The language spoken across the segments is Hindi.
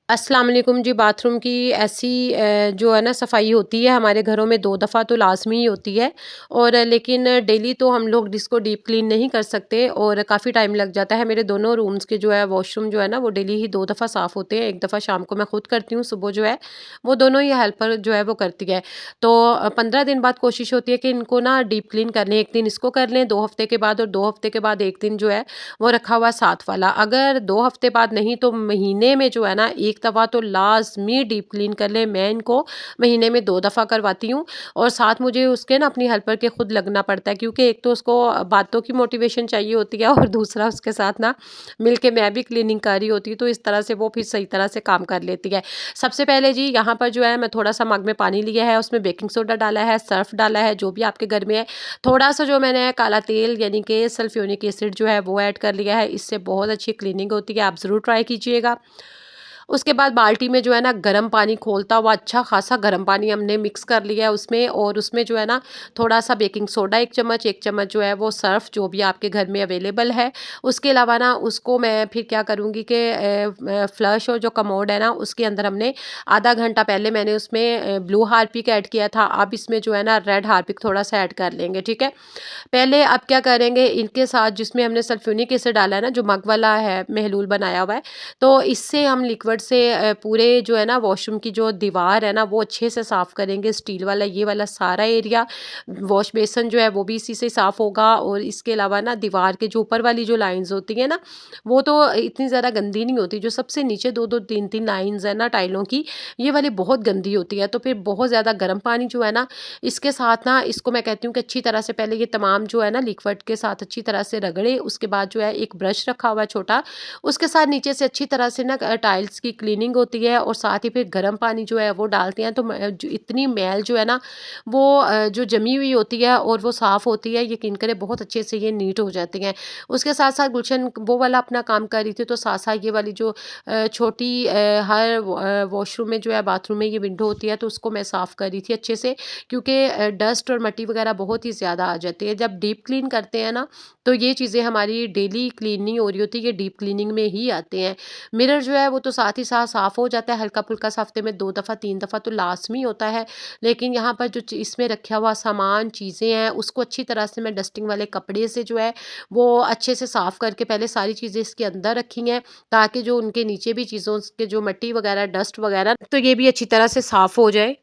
अस्सलाम वालेकुम जी। बाथरूम की ऐसी जो है ना सफाई होती है हमारे घरों में 2 दफ़ा तो लाज़मी ही होती है। और लेकिन डेली तो हम लोग इसको डीप क्लीन नहीं कर सकते और काफ़ी टाइम लग जाता है। मेरे दोनों रूम्स के जो है वॉशरूम जो है ना वो डेली ही 2 दफ़ा साफ़ होते हैं। एक दफ़ा शाम को मैं खुद करती हूँ, सुबह जो है वो दोनों ही हेल्पर जो है वो करती है। तो 15 दिन बाद कोशिश होती है कि इनको ना डीप क्लीन कर लें। 1 दिन इसको कर लें 2 हफ़्ते के बाद, और 2 हफ़्ते के बाद 1 दिन जो है वो रखा हुआ साथ वाला। अगर 2 हफ़्ते बाद नहीं तो महीने में जो है ना 1 दफ़ा तो लाज़मी डीप क्लीन कर लें। मैं इनको महीने में 2 दफ़ा करवाती हूँ और साथ मुझे उसके ना अपनी हेल्पर के खुद लगना पड़ता है, क्योंकि एक तो उसको बातों की मोटिवेशन चाहिए होती है और दूसरा उसके साथ ना मिलके मैं भी क्लीनिंग कर रही होती हूँ, तो इस तरह से वो फिर सही तरह से काम कर लेती है। सबसे पहले जी यहाँ पर जो है मैं थोड़ा-सा मग में पानी लिया है, उसमें बेकिंग सोडा डाला है, सर्फ़ डाला है, जो भी आपके घर में है। थोड़ा-सा जो मैंने काला तेल यानी कि सल्फ्यूरिक एसिड जो है वो ऐड कर लिया है। इससे बहुत अच्छी क्लीनिंग होती है, आप ज़रूर ट्राई कीजिएगा। उसके बाद बाल्टी में जो है ना गर्म पानी खौलता हुआ अच्छा खासा गर्म पानी हमने मिक्स कर लिया है उसमें, और उसमें जो है ना थोड़ा-सा बेकिंग सोडा 1 चम्मच, 1 चम्मच जो है वो सर्फ़ जो भी आपके घर में अवेलेबल है। उसके अलावा ना उसको मैं फिर क्या करूँगी कि फ्लश और जो कमोड है ना उसके अंदर हमने आधा घंटा पहले मैंने उसमें ब्लू हार्पिक ऐड किया था। अब इसमें जो है ना रेड हार्पिक थोड़ा-सा ऐड कर लेंगे, ठीक है? पहले अब क्या करेंगे, इनके साथ जिसमें हमने सल्फ्यूरिक एसिड डाला है ना, जो मग वाला है महलूल बनाया हुआ है, तो इससे हम लिक्विड से पूरे जो है ना वॉशरूम की जो दीवार है ना वो अच्छे से साफ़ करेंगे। स्टील वाला ये वाला सारा एरिया, वॉश बेसन जो है वो भी इसी से साफ़ होगा। और इसके अलावा ना दीवार के जो ऊपर वाली जो लाइंस होती है ना वो तो इतनी ज़्यादा गंदी नहीं होती। जो सबसे नीचे 2-2 3-3 लाइंस है ना टाइलों की, ये वाली बहुत गंदी होती है। तो फिर बहुत ज़्यादा गर्म पानी जो है ना इसके साथ ना इसको मैं कहती हूँ कि अच्छी तरह से पहले ये तमाम जो है ना लिक्विड के साथ अच्छी तरह से रगड़े। उसके बाद जो है एक ब्रश रखा हुआ है छोटा, उसके साथ नीचे से अच्छी तरह से ना टाइल्स की क्लीनिंग होती है, और साथ ही फिर गर्म पानी जो है वो डालते हैं। तो जो इतनी मैल जो है ना वो जो जमी हुई होती है और वो साफ़ होती है, यकीन करें बहुत अच्छे से ये नीट हो जाती हैं। उसके साथ साथ गुलशन वो वाला अपना काम कर रही थी, तो साथ साथ ये वाली जो छोटी हर वॉशरूम में जो है बाथरूम में ये विंडो होती है, तो उसको मैं साफ़ कर रही थी अच्छे से, क्योंकि डस्ट और मिट्टी वगैरह बहुत ही ज़्यादा आ जाती है। जब डीप क्लीन करते हैं ना तो ये चीज़ें हमारी डेली क्लीन नहीं हो रही होती, ये डीप क्लीनिंग में ही आते हैं। मिरर जो है वो तो साथ ही साथ साफ़ हो जाता है, हल्का-फुल्का सा हफ्ते में 2 दफ़ा 3 दफ़ा तो लाज़मी होता है। लेकिन यहाँ पर जो इसमें रखा हुआ सामान चीज़ें हैं उसको अच्छी तरह से मैं डस्टिंग वाले कपड़े से जो है वो अच्छे से साफ़ करके पहले सारी चीज़ें इसके अंदर रखी हैं, ताकि जो उनके नीचे भी चीज़ों के जो मिट्टी वगैरह डस्ट वगैरह तो ये भी अच्छी तरह से साफ़ हो जाए।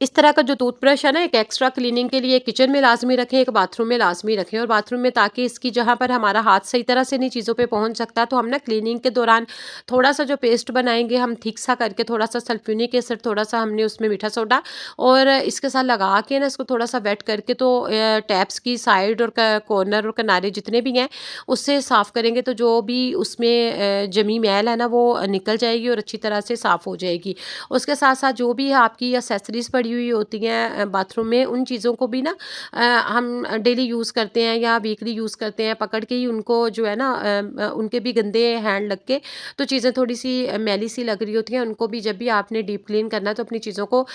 इस तरह का जो टूथब्रश है ना एक एक्स्ट्रा क्लीनिंग के लिए किचन में लाज़मी रखें, एक बाथरूम में लाज़मी रखें। और बाथरूम में ताकि इसकी जहाँ पर हमारा हाथ सही तरह से नहीं चीज़ों पे पहुँच सकता, तो हम ना क्लीनिंग के दौरान थोड़ा-सा जो पेस्ट बनाएँगे हम थिक सा करके, थोड़ा-सा सल्फ़्यूरिक एसिड, थोड़ा-सा हमने उसमें मीठा सोडा और इसके साथ लगा के ना इसको थोड़ा-सा वेट करके, तो टैप्स की साइड और क कॉर्नर और किनारे जितने भी हैं उससे साफ़ करेंगे, तो जो भी उसमें जमी मैल है ना वो निकल जाएगी और अच्छी तरह से साफ़ हो जाएगी। उसके साथ-साथ जो भी आपकी एक्सेसरीज़ पड़ी हुई होती हैं बाथरूम में, उन चीज़ों को भी ना हम डेली यूज़ करते हैं या वीकली यूज़ करते हैं, पकड़ के ही उनको जो है ना उनके भी गंदे हैंड लग के तो चीज़ें थोड़ी-सी मैली सी लग रही होती हैं, उनको भी जब भी आपने डीप क्लीन करना है तो अपनी चीज़ों को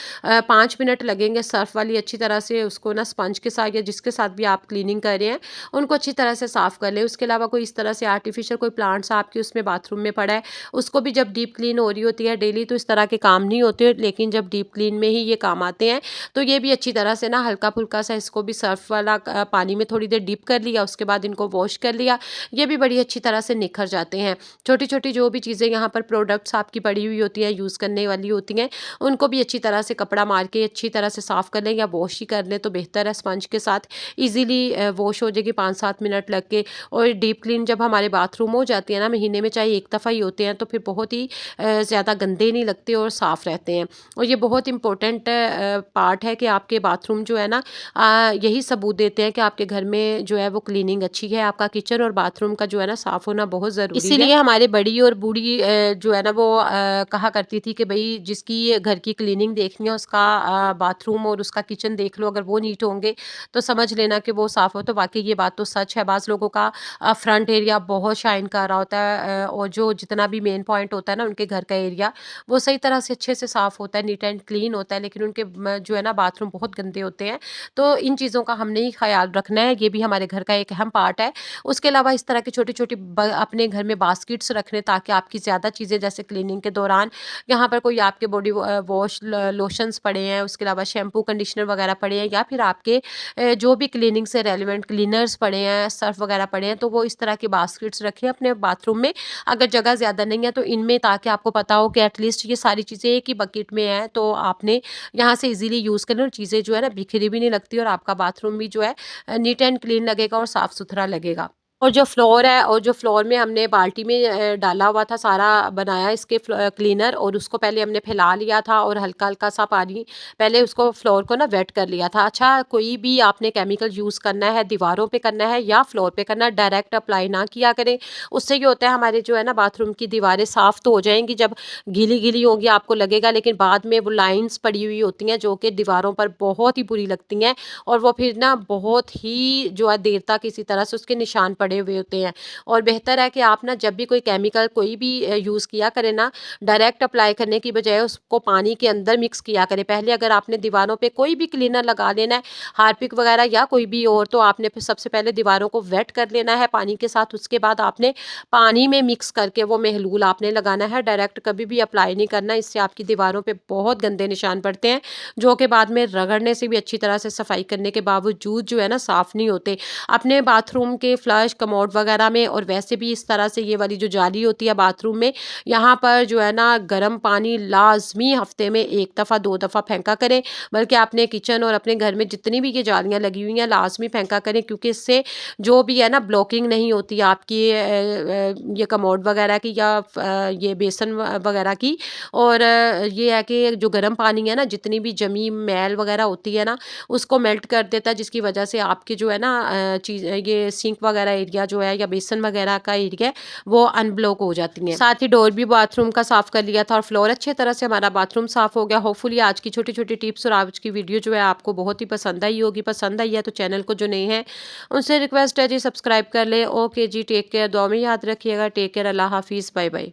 5 मिनट लगेंगे सर्फ़ वाली अच्छी तरह से उसको ना स्पंज के साथ या जिसके साथ भी आप क्लीनिंग कर रहे हैं, उनको अच्छी तरह से साफ़ कर लें। उसके अलावा कोई इस तरह से आर्टिफ़िशियल कोई प्लांट्स आपके उसमें बाथरूम में पड़ा है, उसको भी जब डीप क्लीन हो रही होती है डेली तो इस तरह के काम नहीं होते, लेकिन जब डीप क्लीन में ही ये काम आते हैं, तो ये भी अच्छी तरह से ना हल्का-फुल्का सा इसको भी सर्फ़ वाला पानी में थोड़ी देर डिप कर लिया, उसके बाद इनको वॉश कर लिया, ये भी बड़ी अच्छी तरह से निखर जाते हैं। छोटी-छोटी जो भी चीज़ें यहाँ पर प्रोडक्ट्स आपकी पड़ी हुई होती हैं, यूज़ करने वाली होती हैं, उनको भी अच्छी तरह से कपड़ा मार के अच्छी तरह से साफ़ कर लें या वॉश ही कर लें तो बेहतर है। स्पंज के साथ ईज़िली वॉश हो जाएगी 5-7 मिनट लग के। और डीप क्लीन जब हमारे बाथरूम हो जाती है ना, महीने में चाहे 1 दफ़ा ही होते हैं, तो फिर बहुत ही ज़्यादा गंदे नहीं लगते और साफ़ रहते हैं। और ये बहुत इम्पोर्टेंट पार्ट है कि आपके बाथरूम जो है ना यही सबूत देते हैं कि आपके घर में जो है वो क्लीनिंग अच्छी है। आपका किचन और बाथरूम का जो है ना साफ़ होना बहुत ज़रूरी है। इसीलिए हमारे बड़ी और बूढ़ी जो है ना वो कहा करती थी कि भई जिसकी घर की क्लीनिंग देखनी है उसका बाथरूम और उसका किचन देख लो, अगर वो नीट होंगे तो समझ लेना कि वो साफ़ हो। तो वाक़ई ये बात तो सच है। बाज़ लोगों का फ्रंट एरिया बहुत शाइन कर रहा होता है और जो जितना भी मेन पॉइंट होता है ना उनके घर का एरिया वो सही तरह से अच्छे से साफ़ होता है, नीट एंड क्लीन होता है, लेकिन उनके जो है ना बाथरूम बहुत गंदे होते हैं। तो इन चीज़ों का हमने ही ख़्याल रखना है, ये भी हमारे घर का एक अहम पार्ट है। उसके अलावा इस तरह की छोटी-छोटी अपने घर में बास्केट्स रखने, ताकि आपकी ज़्यादा चीज़ें जैसे क्लीनिंग के दौरान यहाँ पर कोई आपके बॉडी वॉश लोशंस पड़े हैं, उसके अलावा शैम्पू कंडीशनर वगैरह पड़े हैं, या फिर आपके जो भी क्लीनिंग से रेलिवेंट क्लीनर्स पड़े हैं, सर्फ वगैरह पड़े हैं, तो वो इस तरह की बास्केट्स रखें अपने बाथरूम में। अगर जगह ज़्यादा नहीं है तो इनमें, ताकि आपको पता हो कि एटलीस्ट ये सारी चीज़ें एक ही बकेट में हैं, तो आपने यहाँ से इजीली यूज़ करना, और चीज़ें जो है ना बिखरी भी नहीं लगती, और आपका बाथरूम भी जो है नीट एंड क्लीन लगेगा और साफ़ सुथरा लगेगा। और जो फ्लोर है, और जो फ्लोर में हमने बाल्टी में डाला हुआ था, सारा बनाया इसके क्लीनर, और उसको पहले हमने फैला लिया था, और हल्का-हल्का सा पानी पहले उसको फ्लोर को ना वेट कर लिया था। अच्छा, कोई भी आपने केमिकल यूज़ करना है, दीवारों पे करना है या फ्लोर पे करना है, डायरेक्ट अप्लाई ना किया करें। उससे ये होता है, हमारे जो है ना बाथरूम की दीवारें साफ़ तो हो जाएँगी, जब गीली-गीली होंगी आपको लगेगा, लेकिन बाद में वो लाइन्स पड़ी हुई होती हैं, जो कि दीवारों पर बहुत ही बुरी लगती हैं, और वो फिर ना बहुत ही जो है देर तक इसी तरह से उसके निशान पड़े हुए होते हैं। और बेहतर है कि आप ना जब भी कोई केमिकल कोई भी यूज़ किया करें ना, डायरेक्ट अप्लाई करने की बजाय उसको पानी के अंदर मिक्स किया करें। पहले अगर आपने दीवारों पे कोई भी क्लीनर लगा लेना है, हार्पिक वगैरह या कोई भी और, तो आपने फिर सबसे पहले दीवारों को वेट कर लेना है पानी के साथ। उसके बाद आपने पानी में मिक्स करके वो महलूल आपने लगाना है, डायरेक्ट कभी भी अप्लाई नहीं करना। इससे आपकी दीवारों पे बहुत गंदे निशान पड़ते हैं, जो कि बाद में रगड़ने से भी अच्छी तरह से सफाई करने के बावजूद जो है ना साफ़ नहीं होते। अपने बाथरूम के फ्लश, कमोड वगैरह में, और वैसे भी इस तरह से ये वाली जो जाली होती है बाथरूम में, यहाँ पर जो है ना गर्म पानी लाज़मी हफ्ते में 1 दफ़ा 2 दफ़ा फेंका करें। बल्कि अपने किचन और अपने घर में जितनी भी ये जालियाँ लगी हुई हैं, लाज़मी फेंका करें, क्योंकि इससे जो भी है ना ब्लॉकिंग नहीं होती आपकी ये कमोड वगैरह की, या ये बेसन वगैरह की। और ये है कि जो गर्म पानी है ना, जितनी भी जमी मैल वगैरह होती है ना, उसको मेल्ट कर देता है, जिसकी वजह से आपके जो है ना ये सिंक वगैरह एरिया जो है, या बेसन वगैरह का एरिया है, वो अनब्लॉक हो जाती हैं। साथ ही डोर भी बाथरूम का साफ़ कर लिया था, और फ्लोर अच्छे तरह से हमारा बाथरूम साफ़ हो गया। होपफुली आज की छोटी-छोटी टिप्स और आज की वीडियो जो है आपको बहुत ही पसंद आई होगी। पसंद आई है तो चैनल को जो नए हैं उनसे रिक्वेस्ट है जी, सब्सक्राइब कर लें। ओके जी, टेक केयर, दुआ में याद रखिएगा। टेक केयर, अल्लाह हाफ़िज़, बाय बाय।